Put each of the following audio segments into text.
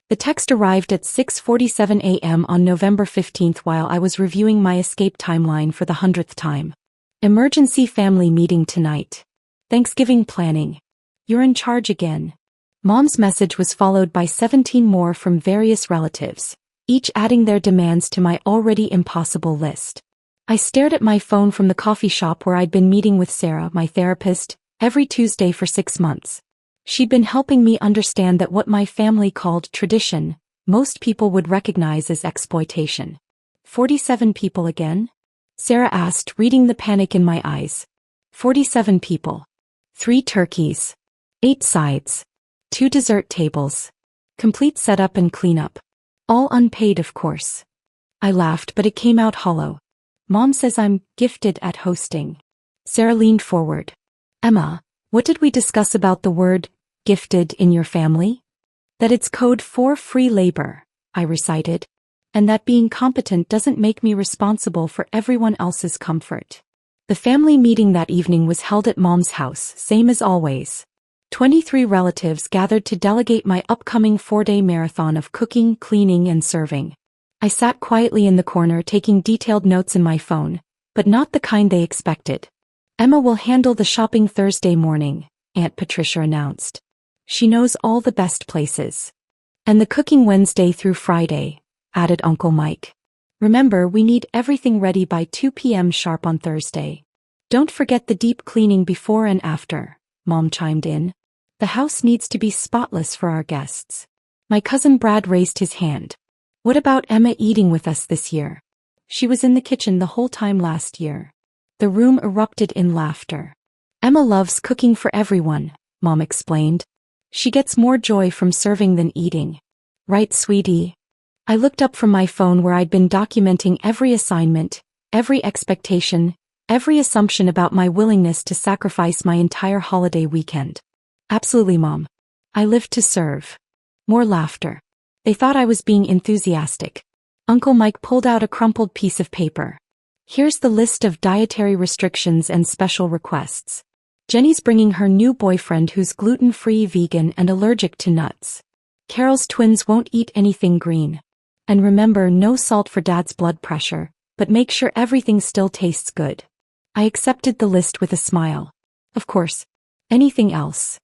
The text arrived at 6:47 a.m. on November 15th while I was reviewing my escape timeline for the 100th time. Emergency family meeting tonight. Thanksgiving planning. You're in charge again. Mom's message was followed by 17 more from various relatives, each adding their demands to my already impossible list. I stared at my phone from the coffee shop where I'd been meeting with Sarah, my therapist, every Tuesday for 6 months. She'd been helping me understand that what my family called tradition, most people would recognize as exploitation. 47 people again? Sarah asked, reading the panic in my eyes. 47 people. 3 turkeys. 8 sides. 2 dessert tables. Complete setup and cleanup. All unpaid, of course. I laughed, but it came out hollow. Mom says I'm gifted at hosting. Sarah leaned forward. Emma, what did we discuss about the word gifted in your family? That it's code for free labor, I recited. And that being competent doesn't make me responsible for everyone else's comfort. The family meeting that evening was held at Mom's house, same as always. 23 relatives gathered to delegate my upcoming 4-day marathon of cooking, cleaning, and serving. I sat quietly in the corner taking detailed notes in my phone, but not the kind they expected. Emma will handle the shopping Thursday morning, Aunt Patricia announced. She knows all the best places. And the cooking Wednesday through Friday, added Uncle Mike. Remember, we need everything ready by 2 p.m. sharp on Thursday. Don't forget the deep cleaning before and after, Mom chimed in. The house needs to be spotless for our guests. My cousin Brad raised his hand. What about Emma eating with us this year? She was in the kitchen the whole time last year. The room erupted in laughter. Emma loves cooking for everyone, Mom explained. She gets more joy from serving than eating. Right, sweetie? I looked up from my phone where I'd been documenting every assignment, every expectation, every assumption about my willingness to sacrifice my entire holiday weekend. Absolutely, Mom. I lived to serve. More laughter. They thought I was being enthusiastic. Uncle Mike pulled out a crumpled piece of paper. Here's the list of dietary restrictions and special requests. Jenny's bringing her new boyfriend who's gluten-free, vegan, and allergic to nuts. Carol's twins won't eat anything green. And remember, no salt for Dad's blood pressure, but make sure everything still tastes good. I accepted the list with a smile. Of course. Anything else?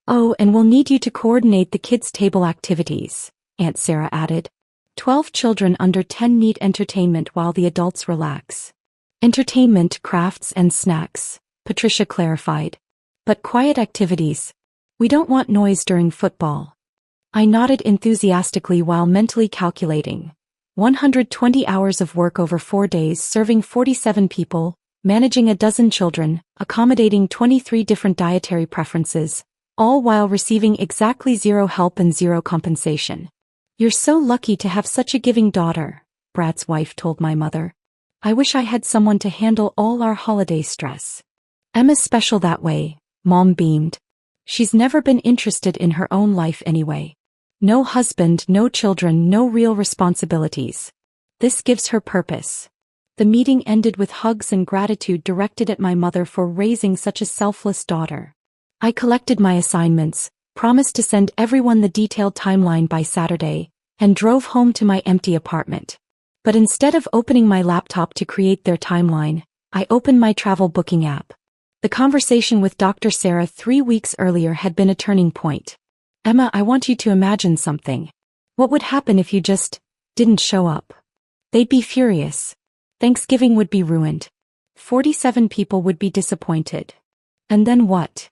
Oh, and we'll need you to coordinate the kids' table activities, Aunt Sarah added. 12 children under 10 need entertainment while the adults relax. Entertainment, crafts, and snacks, Patricia clarified. But quiet activities. We don't want noise during football. I nodded enthusiastically while mentally calculating. 120 hours of work over 4 days, serving 47 people, managing a dozen children, accommodating 23 different dietary preferences, all while receiving exactly 0 help and 0 compensation. You're so lucky to have such a giving daughter, Brad's wife told my mother. I wish I had someone to handle all our holiday stress. Emma's special that way, Mom beamed. She's never been interested in her own life anyway. No husband, no children, no real responsibilities. This gives her purpose. The meeting ended with hugs and gratitude directed at my mother for raising such a selfless daughter. I collected my assignments, promised to send everyone the detailed timeline by Saturday, and drove home to my empty apartment. But instead of opening my laptop to create their timeline, I opened my travel booking app. The conversation with Dr. Sarah 3 weeks earlier had been a turning point. Emma, I want you to imagine something. What would happen if you just didn't show up? They'd be furious. Thanksgiving would be ruined. 47 people would be disappointed. And then what?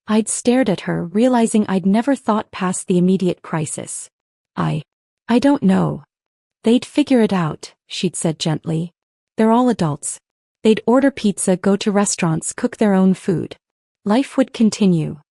I'd stared at her, realizing I'd never thought past the immediate crisis. I don't know. They'd figure it out, she'd said gently. They're all adults. They'd order pizza, go to restaurants, cook their own food. Life would continue.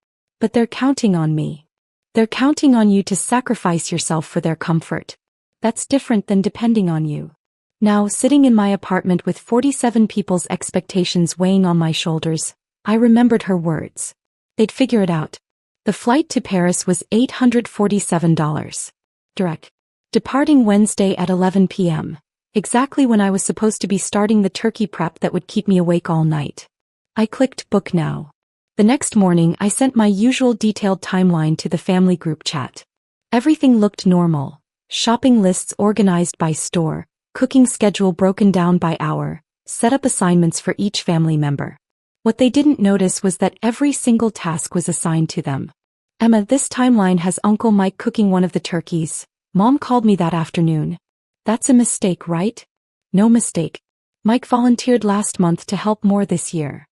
But they're counting on me. They're counting on you to sacrifice yourself for their comfort. That's different than depending on you. Now, sitting in my apartment with 47 people's expectations weighing on my shoulders, I remembered her words. They'd figure it out. The flight to Paris was $847. Direct. Departing Wednesday at 11 p.m., exactly when I was supposed to be starting the turkey prep that would keep me awake all night. I clicked book now. The next morning I sent my usual detailed timeline to the family group chat. Everything looked normal. Shopping lists organized by store, cooking schedule broken down by hour, set up assignments for each family member. What they didn't notice was that every single task was assigned to them. Emma, this timeline has Uncle Mike cooking one of the turkeys. Mom called me that afternoon. That's a mistake, right? No mistake. Mike volunteered last month to help more this year.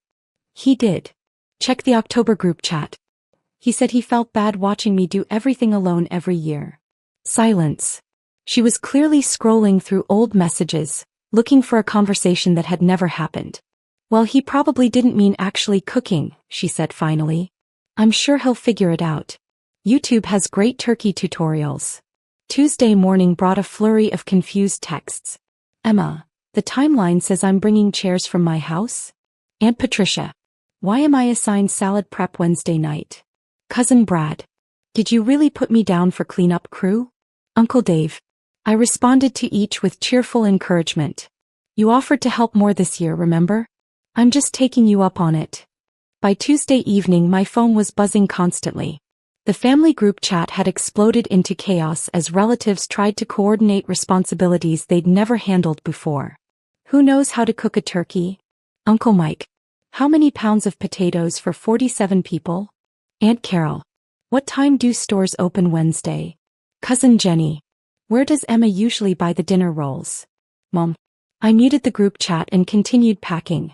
He did. Check the October group chat. He said he felt bad watching me do everything alone every year. Silence. She was clearly scrolling through old messages, looking for a conversation that had never happened. Well, he probably didn't mean actually cooking, she said finally. I'm sure he'll figure it out. YouTube has great turkey tutorials. Tuesday morning brought a flurry of confused texts. Emma, the timeline says I'm bringing chairs from my house? Aunt Patricia. Why am I assigned salad prep Wednesday night? Cousin Brad. Did you really put me down for cleanup crew? Uncle Dave. I responded to each with cheerful encouragement. You offered to help more this year, remember? I'm just taking you up on it. By Tuesday evening my phone was buzzing constantly. The family group chat had exploded into chaos as relatives tried to coordinate responsibilities they'd never handled before. Who knows how to cook a turkey? Uncle Mike. How many pounds of potatoes for 47 people? Aunt Carol. What time do stores open Wednesday? Cousin Jenny. Where does Emma usually buy the dinner rolls? Mom. I muted the group chat and continued packing.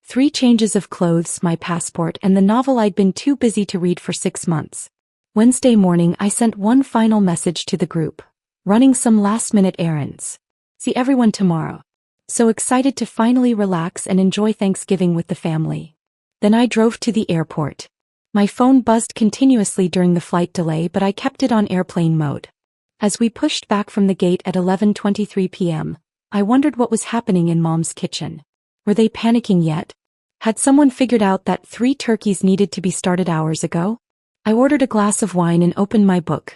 3 changes of clothes, my passport, and the novel I'd been too busy to read for 6 months. Wednesday morning I sent one final message to the group. Running some last-minute errands. See everyone tomorrow. So excited to finally relax and enjoy Thanksgiving with the family. Then I drove to the airport. My phone buzzed continuously during the flight delay, but I kept it on airplane mode. As we pushed back from the gate at 11:23 p.m., I wondered what was happening in Mom's kitchen. Were they panicking yet? Had someone figured out that 3 turkeys needed to be started hours ago? I ordered a glass of wine and opened my book.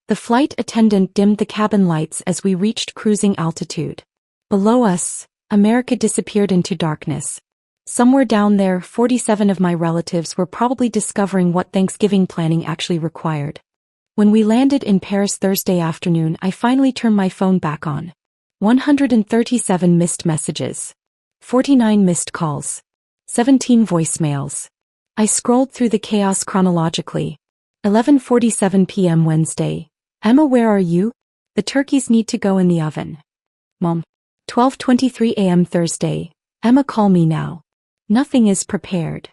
The flight attendant dimmed the cabin lights as we reached cruising altitude. Below us, America disappeared into darkness. Somewhere down there, 47 of my relatives were probably discovering what Thanksgiving planning actually required. When we landed in Paris Thursday afternoon, I finally turned my phone back on. 137 missed messages. 49 missed calls. 17 voicemails. I scrolled through the chaos chronologically. 11:47 p.m. Wednesday. Emma, where are you? The turkeys need to go in the oven. Mom. 12:23 a.m. Thursday. Emma, call me now. Nothing is prepared.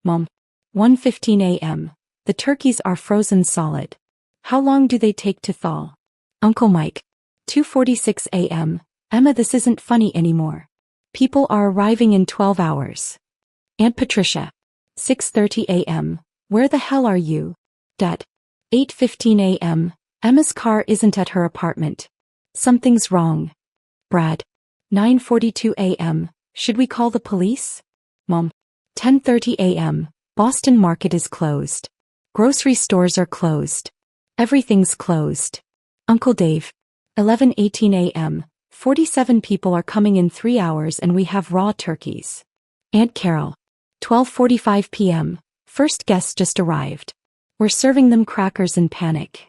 Mom. 1:15 a.m. The turkeys are frozen solid. How long do they take to thaw? Uncle Mike. 2:46 a.m. Emma, this isn't funny anymore. People are arriving in 12 hours. Aunt Patricia. 6:30 a.m. Where the hell are you? Dad. 8:15 a.m. Emma's car isn't at her apartment. Something's wrong. Brad. 9:42 a.m. Should we call the police? Mom. 10:30 a.m. Boston Market is closed. Grocery stores are closed. Everything's closed. Uncle Dave. 11:18 a.m. 47 people are coming in 3 hours and we have raw turkeys. Aunt Carol. 12:45 p.m. First guest just arrived. We're serving them crackers in panic.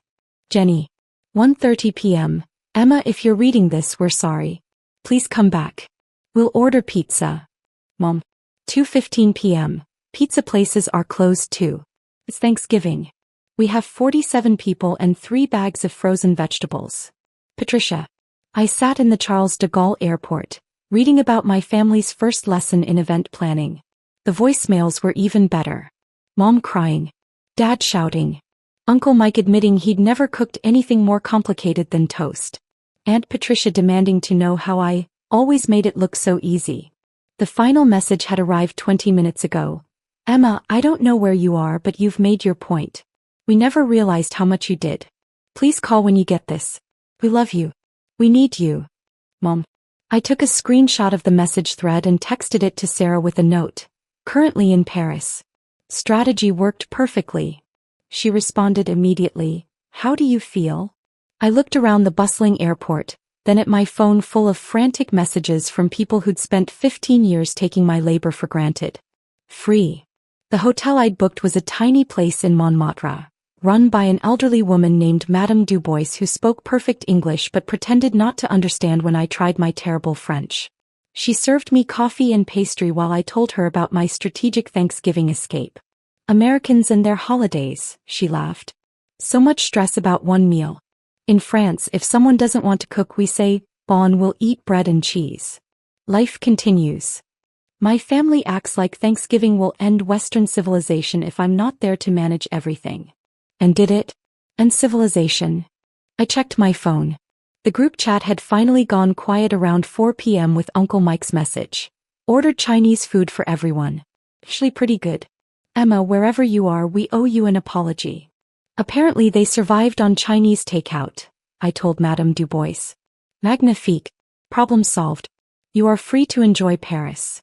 Jenny. 1:30 p.m. Emma, if you're reading this, we're sorry. Please come back. We'll order pizza. Mom. 2:15 p.m. Pizza places are closed too. It's Thanksgiving. We have 47 people and 3 bags of frozen vegetables. Patricia. I sat in the Charles de Gaulle airport, reading about my family's first lesson in event planning. The voicemails were even better. Mom crying. Dad shouting. Uncle Mike admitting he'd never cooked anything more complicated than toast. Aunt Patricia demanding to know how I always made it look so easy. The final message had arrived 20 minutes ago. Emma, I don't know where you are, but you've made your point. We never realized how much you did. Please call when you get this. We love you. We need you. Mom. I took a screenshot of the message thread and texted it to Sarah with a note. Currently in Paris. Strategy worked perfectly. She responded immediately. How do you feel? I looked around the bustling airport, then at my phone full of frantic messages from people who'd spent 15 years taking my labor for granted. Free. The hotel I'd booked was a tiny place in Montmartre. run by an elderly woman named Madame Dubois who spoke perfect English but pretended not to understand when I tried my terrible French. She served me coffee and pastry while I told her about my strategic Thanksgiving escape. Americans and their holidays, she laughed. So much stress about one meal. In France, if someone doesn't want to cook, we say, bon, we'll eat bread and cheese. Life continues. My family acts like Thanksgiving will end Western civilization if I'm not there to manage everything. And did it? And civilization? I checked my phone. The group chat had finally gone quiet around 4 p.m. with Uncle Mike's message. Ordered Chinese food for everyone. Actually pretty good. Emma, wherever you are, we owe you an apology. Apparently they survived on Chinese takeout, I told Madame Dubois. Magnifique. Problem solved. You are free to enjoy Paris.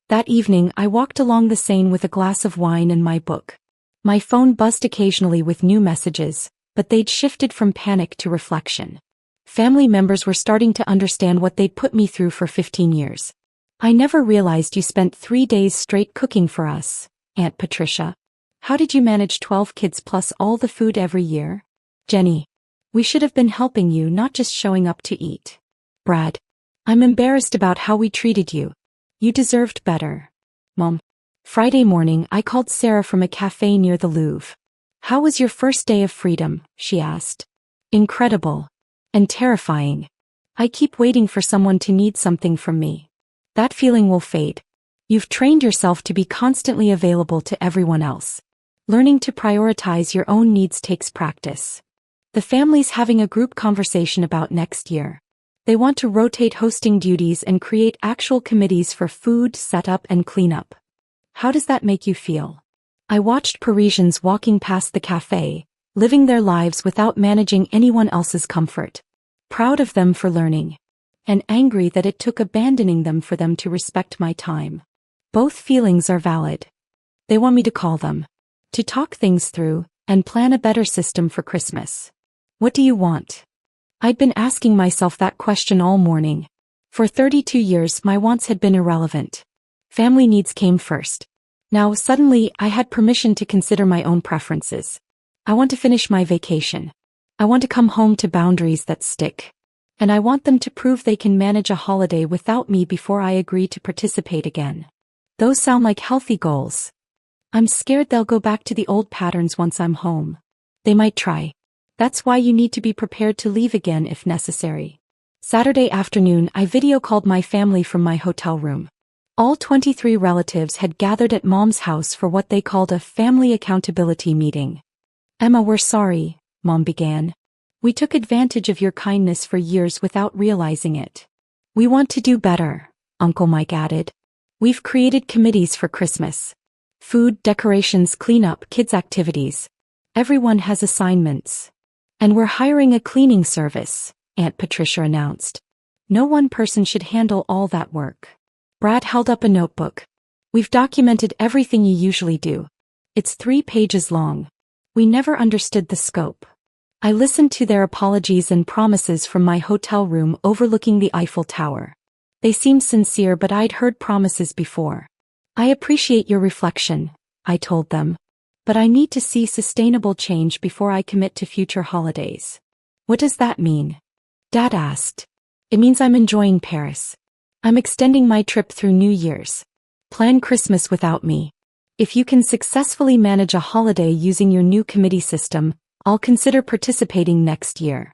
That evening I walked along the Seine with a glass of wine and my book. My phone buzzed occasionally with new messages, but they'd shifted from panic to reflection. Family members were starting to understand what they'd put me through for 15 years. I never realized you spent 3 days straight cooking for us, Aunt Patricia. How did you manage 12 kids plus all the food every year? Jenny. We should have been helping you, not just showing up to eat. Brad. I'm embarrassed about how we treated you. You deserved better. Mom. Friday morning I called Sarah from a cafe near the Louvre. How was your first day of freedom? She asked. Incredible. And terrifying. I keep waiting for someone to need something from me. That feeling will fade. You've trained yourself to be constantly available to everyone else. Learning to prioritize your own needs takes practice. The family's having a group conversation about next year. They want to rotate hosting duties and create actual committees for food, setup, and cleanup. How does that make you feel? I watched Parisians walking past the cafe, living their lives without managing anyone else's comfort. Proud of them for learning. And angry that it took abandoning them for them to respect my time. Both feelings are valid. They want me to call them. To talk things through, and plan a better system for Christmas. What do you want? I'd been asking myself that question all morning. For 32 years my wants had been irrelevant. Family needs came first. Now suddenly I had permission to consider my own preferences. I want to finish my vacation. I want to come home to boundaries that stick. And I want them to prove they can manage a holiday without me before I agree to participate again. Those sound like healthy goals. I'm scared they'll go back to the old patterns once I'm home. They might try. That's why you need to be prepared to leave again if necessary. Saturday afternoon I video called my family from my hotel room. All 23 relatives had gathered at Mom's house for what they called a family accountability meeting. Emma, we're sorry, Mom began. We took advantage of your kindness for years without realizing it. We want to do better, Uncle Mike added. We've created committees for Christmas. Food, decorations, cleanup, kids' activities. Everyone has assignments. And we're hiring a cleaning service, Aunt Patricia announced. No one person should handle all that work. Brad held up a notebook. We've documented everything you usually do. It's 3 pages long. We never understood the scope. I listened to their apologies and promises from my hotel room overlooking the Eiffel Tower. They seemed sincere, but I'd heard promises before. I appreciate your reflection, I told them. But I need to see sustainable change before I commit to future holidays. What does that mean? Dad asked. It means I'm enjoying Paris. I'm extending my trip through New Year's. Plan Christmas without me. If you can successfully manage a holiday using your new committee system, I'll consider participating next year.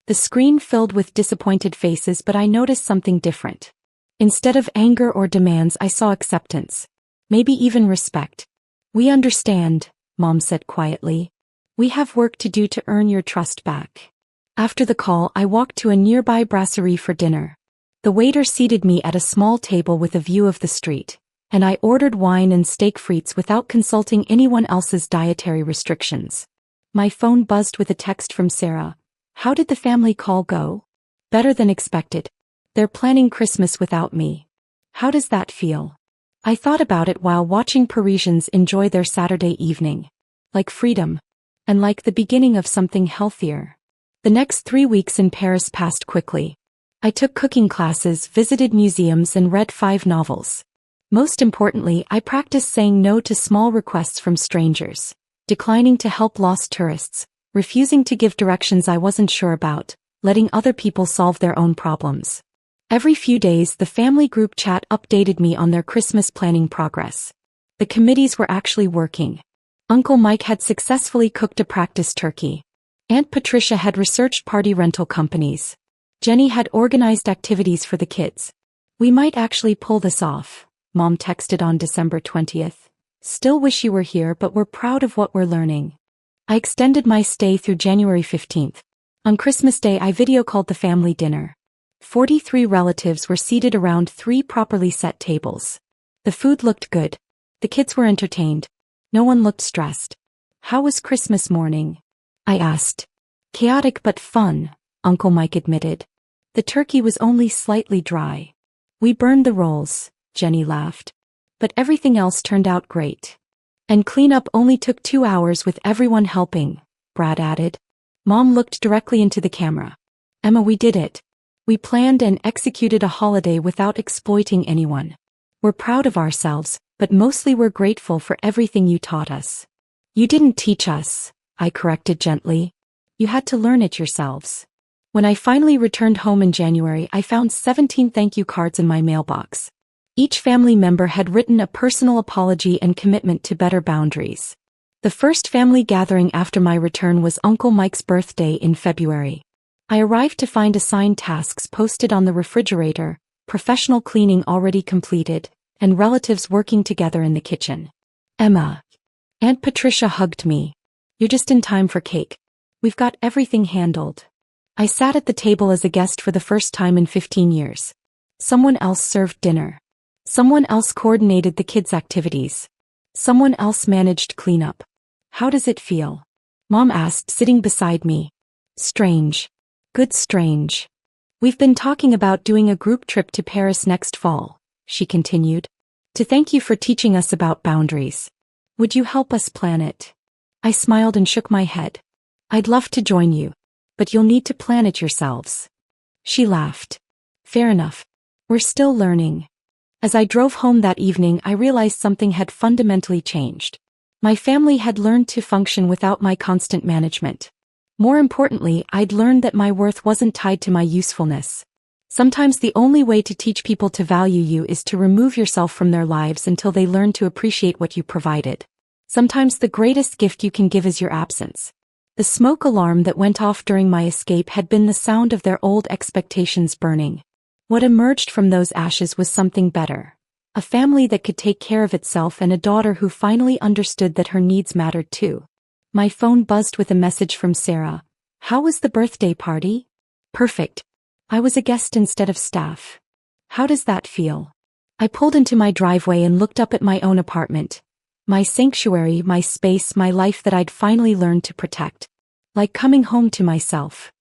The screen filled with disappointed faces, but I noticed something different. Instead of anger or demands, I saw acceptance. Maybe even respect. We understand, Mom said quietly. We have work to do to earn your trust back. After the call, I walked to a nearby brasserie for dinner. The waiter seated me at a small table with a view of the street, and I ordered wine and steak frites without consulting anyone else's dietary restrictions. My phone buzzed with a text from Sarah. How did the family call go? Better than expected. They're planning Christmas without me. How does that feel? I thought about it while watching Parisians enjoy their Saturday evening. Like freedom. And like the beginning of something healthier. The next 3 weeks in Paris passed quickly. I took cooking classes, visited museums, and read 5 novels. Most importantly, I practiced saying no to small requests from strangers. declining to help lost tourists, refusing to give directions I wasn't sure about, letting other people solve their own problems. Every few days the family group chat updated me on their Christmas planning progress. The committees were actually working. Uncle Mike had successfully cooked a practice turkey. Aunt Patricia had researched party rental companies. Jenny had organized activities for the kids. "We might actually pull this off," Mom texted on December 20th. "Still wish you were here, but we're proud of what we're learning." I extended my stay through January 15th. On Christmas Day I video called the family dinner. 43 relatives were seated around 3 properly set tables. The food looked good. The kids were entertained. No one looked stressed. "How was Christmas morning?" I asked. "Chaotic but fun," Uncle Mike admitted. "The turkey was only slightly dry. We burned the rolls," Jenny laughed. "But everything else turned out great. And cleanup only took 2 hours with everyone helping," Brad added. Mom looked directly into the camera. "Emma, we did it. We planned and executed a holiday without exploiting anyone. We're proud of ourselves, but mostly we're grateful for everything you taught us." "You didn't teach us," I corrected gently. "You had to learn it yourselves." When I finally returned home in January, I found 17 thank you cards in my mailbox. Each family member had written a personal apology and commitment to better boundaries. The first family gathering after my return was Uncle Mike's birthday in February. I arrived to find assigned tasks posted on the refrigerator, professional cleaning already completed, and relatives working together in the kitchen. "Emma." Aunt Patricia hugged me. "You're just in time for cake. We've got everything handled." I sat at the table as a guest for the first time in 15 years. Someone else served dinner. Someone else coordinated the kids' activities. Someone else managed cleanup. "How does it feel?" Mom asked, sitting beside me. "Strange. Good strange. We've been talking about doing a group trip to Paris next fall," she continued. "To thank you for teaching us about boundaries. Would you help us plan it?" I smiled and shook my head. "I'd love to join you. But you'll need to plan it yourselves." She laughed. "Fair enough. We're still learning." As I drove home that evening, I realized something had fundamentally changed. My family had learned to function without my constant management. More importantly, I'd learned that my worth wasn't tied to my usefulness. Sometimes the only way to teach people to value you is to remove yourself from their lives until they learn to appreciate what you provided. Sometimes the greatest gift you can give is your absence. The smoke alarm that went off during my escape had been the sound of their old expectations burning. What emerged from those ashes was something better. A family that could take care of itself and a daughter who finally understood that her needs mattered too. My phone buzzed with a message from Sarah. "How was the birthday party?" "Perfect. I was a guest instead of staff." "How does that feel?" I pulled into my driveway and looked up at my own apartment. My sanctuary, my space, my life that I'd finally learned to protect. Like coming home to myself.